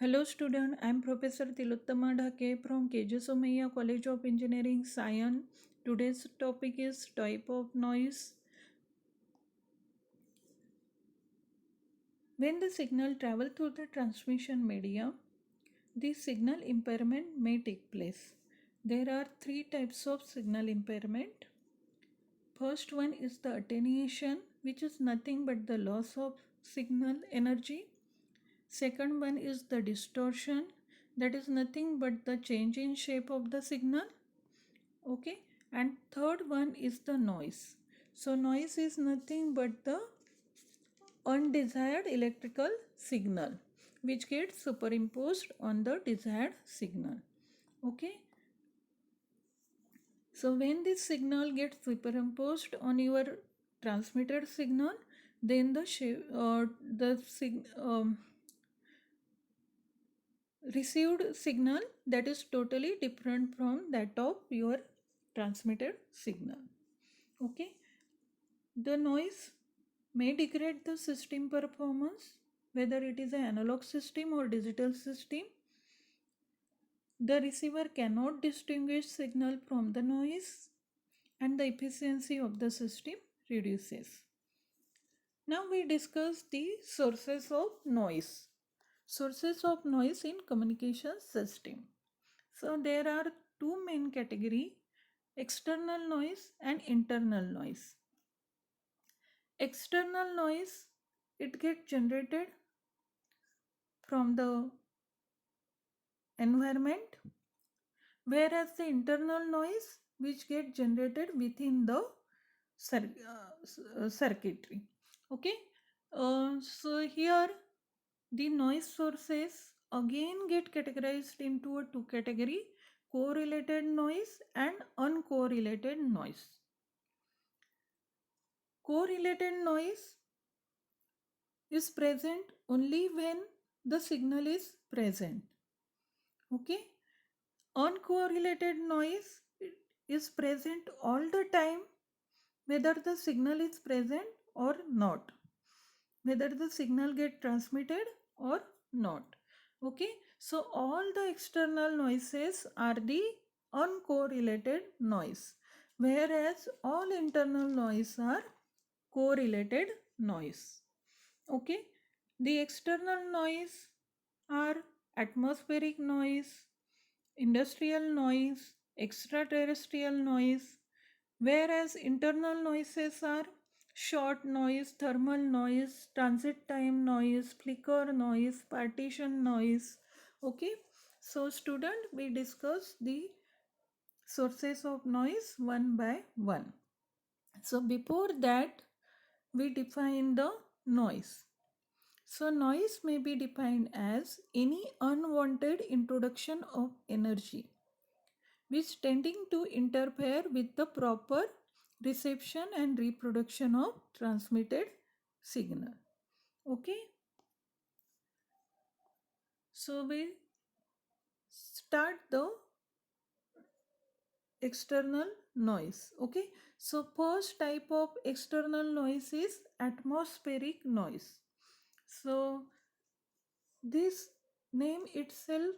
Hello student, I am Professor Tilottama Dhake from KJ Somaiya College of Engineering, Sion. Today's topic is type of noise. When the signal travels through the transmission media, the signal impairment may take place. There are three types of signal impairment. First one is the attenuation, which is nothing but the loss of signal energy. Second one is the distortion, that is nothing but the change in shape of the signal. Okay, and third one is the noise. So noise is nothing but the undesired electrical signal which gets superimposed on the desired signal. Okay, so when this signal gets superimposed on your transmitted signal, then the received signal that is totally different from that of your transmitted signal. Okay, the noise may degrade the system performance, whether it is an analog system or digital system. The receiver cannot distinguish signal from the noise and the efficiency of the system reduces. Now we discuss the sources of noise. Sources of noise in communication system. So there are two main categories, external noise and internal noise. External noise, it gets generated from the environment, whereas the internal noise which get generated within the circuitry. Okay, so here the noise sources again get categorized into a two category, correlated noise and uncorrelated noise. Correlated noise is present only when the signal is present. Okay, uncorrelated noise is present all the time, whether the signal is present or not, whether the signal get transmitted or not. Okay, so all the external noises are the uncorrelated noise, whereas all internal noise are correlated noise. Okay, the external noise are atmospheric noise, industrial noise, extraterrestrial noise, whereas internal noises are short noise, thermal noise, transit time noise, flicker noise, partition noise. Okay, so student, we discuss the sources of noise one by one. So before that, we define the noise. So noise may be defined as any unwanted introduction of energy which tending to interfere with the proper reception and reproduction of transmitted signal. Okay, so we start the external noise. Okay, so first type of external noise is atmospheric noise. So this name itself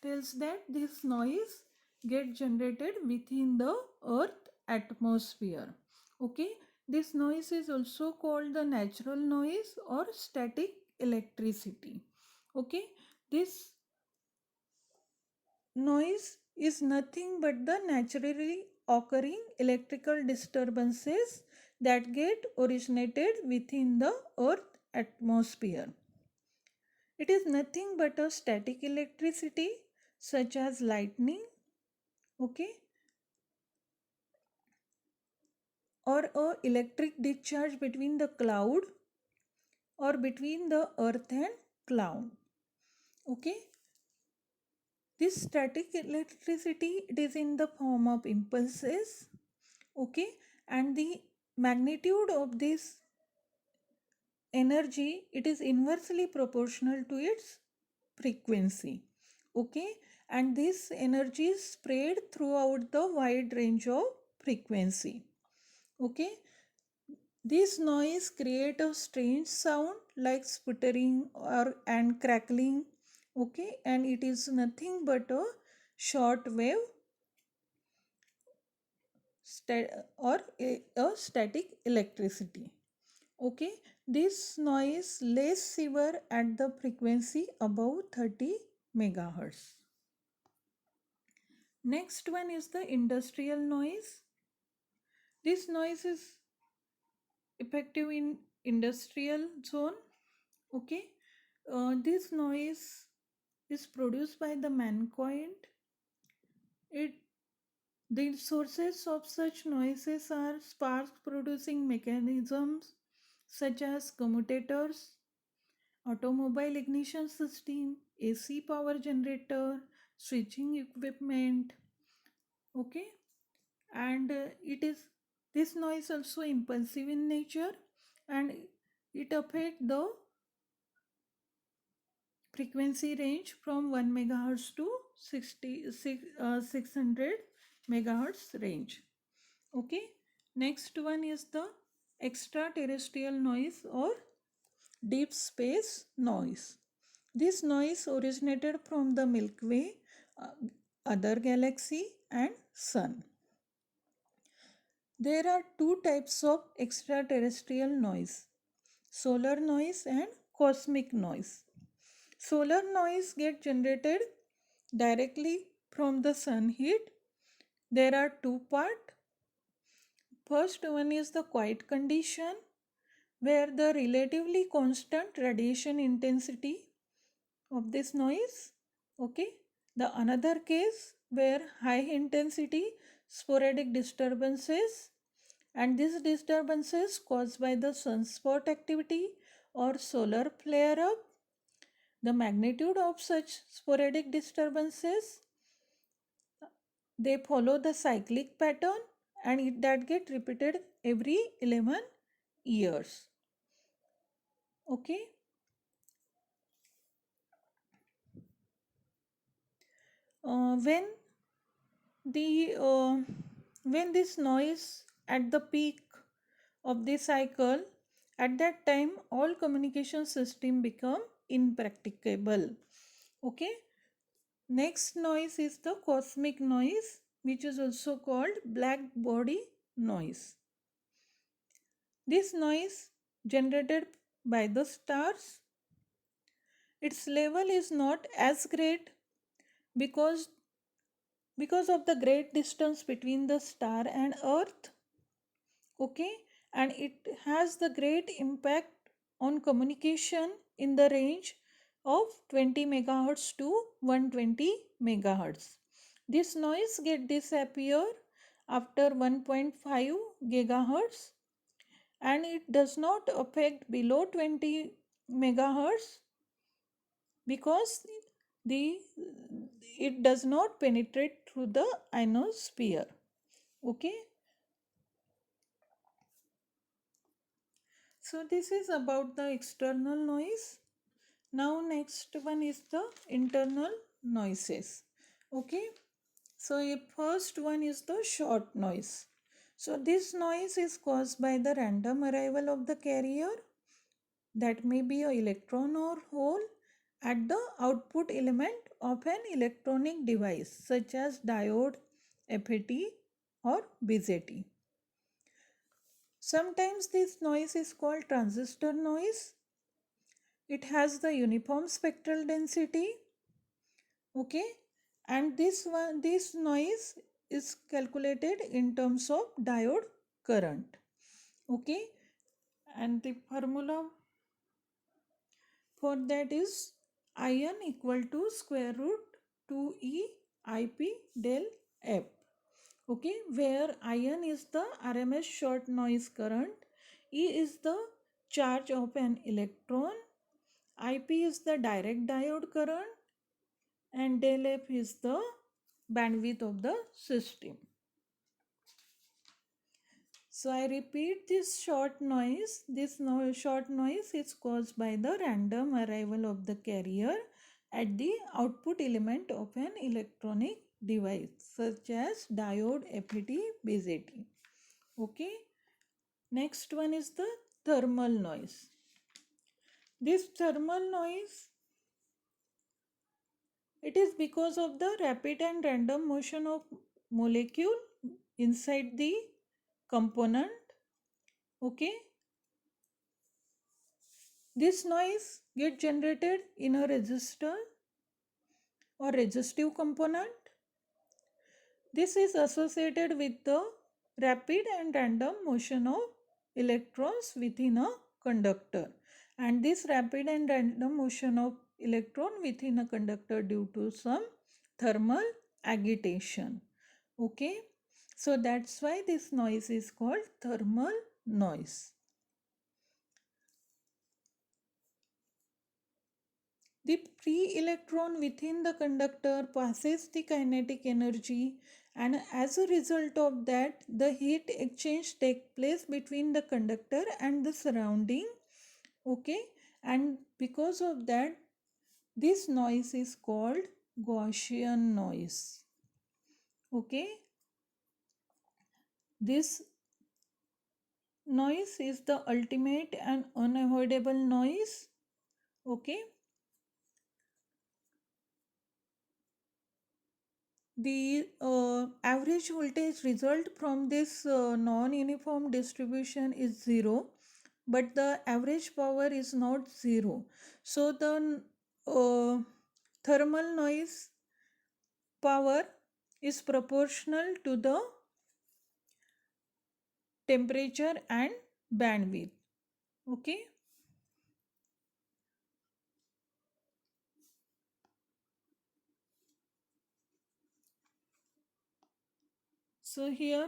tells that this noise get generated within the earth atmosphere. Okay, this noise is also called the natural noise or static electricity. Okay, this noise is nothing but the naturally occurring electrical disturbances that get originated within the earth atmosphere. It is nothing but a static electricity such as lightning, okay, or a electric discharge between the cloud or between the earth and cloud. Okay, this static electricity, it is in the form of impulses. Okay, and the magnitude of this energy, it is inversely proportional to its frequency. Okay, and this energy is spread throughout the wide range of frequency. Okay, this noise create a strange sound like sputtering or and crackling Okay, and it is nothing but a short wave or a static electricity. Okay, this noise less severe at the frequency above 30 megahertz. Next one is the industrial noise. This noise is effective in industrial zone. Okay, this noise is produced by the mankind. It The sources of such noises are spark producing mechanisms such as commutators, automobile ignition system, AC power generator, switching equipment. Okay, and it is this noise also impulsive in nature, and it affect the frequency range from 1 megahertz to 600 megahertz range. Okay, next one is the extraterrestrial noise or deep space noise. This noise originated from the Milky Way, uh, other galaxy and sun. There are two types of extraterrestrial noise: solar noise and cosmic noise. Solar noise get generated directly from the sun heat. There are two parts. First one is the quiet condition, where the relatively constant radiation intensity of this noise. Okay, the another case where high intensity sporadic disturbances, and these disturbances caused by the sunspot activity or solar flare up. The magnitude of such sporadic disturbances, they follow the cyclic pattern, and that get repeated every 11 years. Okay, when the when this noise at the peak of the cycle, at that time all communication system become impracticable. Okay, next noise is the cosmic noise, which is also called black body noise. This noise generated by the stars, its level is not as great because of the great distance between the star and earth. Okay, and it has the great impact on communication in the range of 20 megahertz to 120 megahertz. This noise get disappear after 1.5 gigahertz, and it does not affect below 20 megahertz because the it does not penetrate through the ionosphere. Okay, so this is about the external noise. Now next one is the internal noises. Okay, so a first one is the short noise. So this noise is caused by the random arrival of the carrier, that may be a electron or hole, at the output element of an electronic device such as diode, FET or BJT. Sometimes this noise is called transistor noise. It has the uniform spectral density. Okay, and this noise is calculated in terms of diode current. Okay, and the formula for that is IN equal to square root 2E IP del F. Okay, where IN is the RMS short noise current, E is the charge of an electron, IP is the direct diode current, and del F is the bandwidth of the system. So I repeat, this short noise. Short noise is caused by the random arrival of the carrier at the output element of an electronic device such as diode, FET, BJT. Okay. Next one is the thermal noise. This thermal noise It is because of the rapid and random motion of molecule inside the component. Okay. This noise get generated in a resistor or resistive component. This is associated with the rapid and random motion of electrons within a conductor. And this rapid and random motion of electron within a conductor due to some thermal agitation. Okay. So that's why this noise is called thermal noise. The free electron within the conductor passes the kinetic energy, and as a result of that the heat exchange takes place between the conductor and the surrounding. Okay, and because of that this noise is called Gaussian noise. Okay, this noise is the ultimate and unavoidable noise. Okay, the average voltage result from this non-uniform distribution is 0, but the average power is not 0. So the thermal noise power is proportional to the temperature and bandwidth. Okay. So here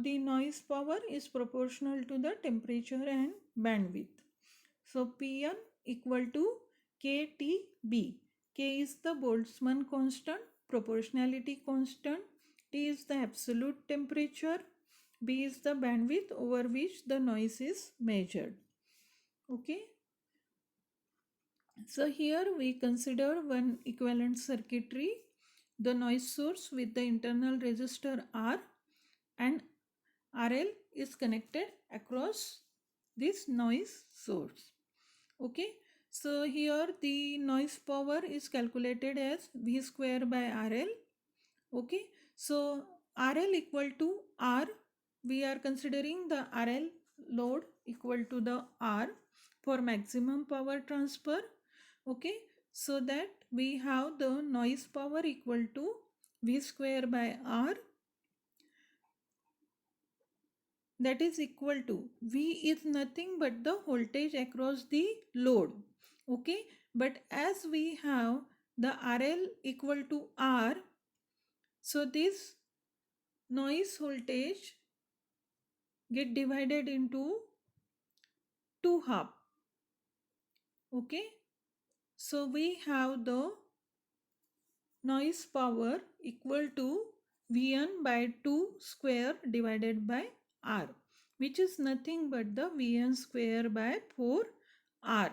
the noise power is proportional to the temperature and bandwidth. So Pn equal to KTB. K is the Boltzmann constant, proportionality constant, T is the absolute temperature, B is the bandwidth over which the noise is measured. Okay. So here we consider one equivalent circuitry, the noise source with the internal resistor R and RL is connected across this noise source. Okay, so here the noise power is calculated as V square by RL. Okay, so RL equal to R, we are considering the RL load equal to the R for maximum power transfer. Okay, so that we have the noise power equal to V square by R, that is equal to V is nothing but the voltage across the load. Okay, but as we have the RL equal to R, so this noise voltage get divided into two half. Okay, so we have the noise power equal to Vn by 2 square divided by R, which is nothing but the Vn square by 4R.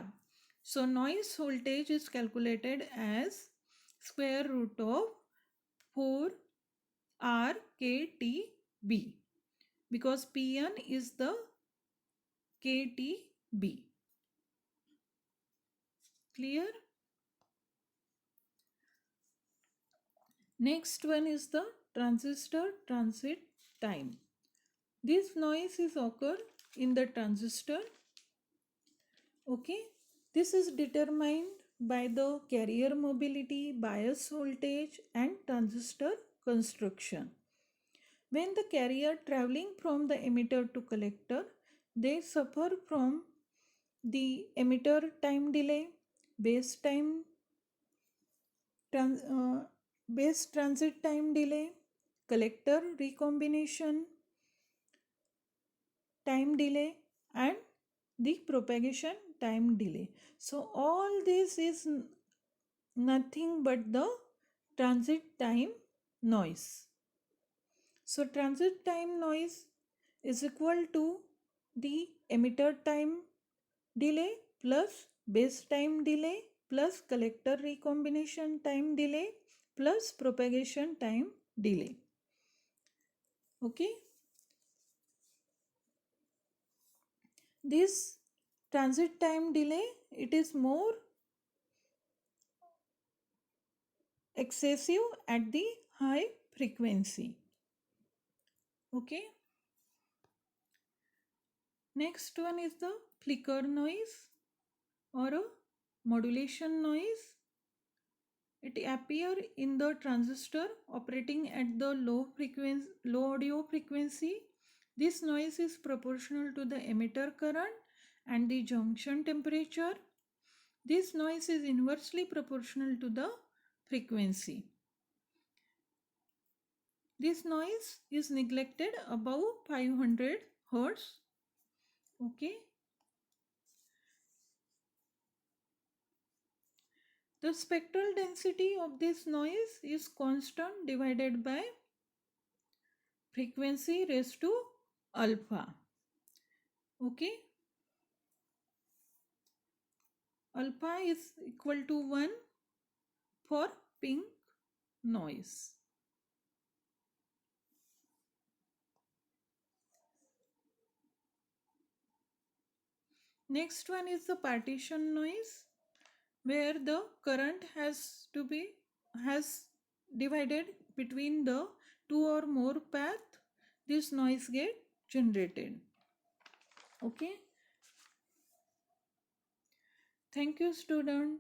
So noise voltage is calculated as square root of 4R KTB, because Pn is the KTB. Clear? Next one is the transistor transit time. This noise is occur in the transistor. Okay, this is determined by the carrier mobility, bias voltage and transistor construction. When the carrier traveling from the emitter to collector, they suffer from the emitter time delay, base time base transit time delay, collector recombination time delay and the propagation time delay. So all this is nothing but the transit time noise. So transit time noise is equal to the emitter time delay plus base time delay plus collector recombination time delay plus propagation time delay. Okay. This transit time delay, it is more excessive at the high frequency. Okay. Next one is the flicker noise or a modulation noise. It appears in the transistor operating at the low audio frequency. This noise is proportional to the emitter current and the junction temperature. This noise is inversely proportional to the frequency. This noise is neglected above 500 Hz. Okay. The spectral density of this noise is constant divided by frequency raised to alpha. Okay. Alpha is equal to 1 for pink noise. Next one is the partition noise, where the current has divided between the two or more path. This noise get generated. Okay. Thank you, student.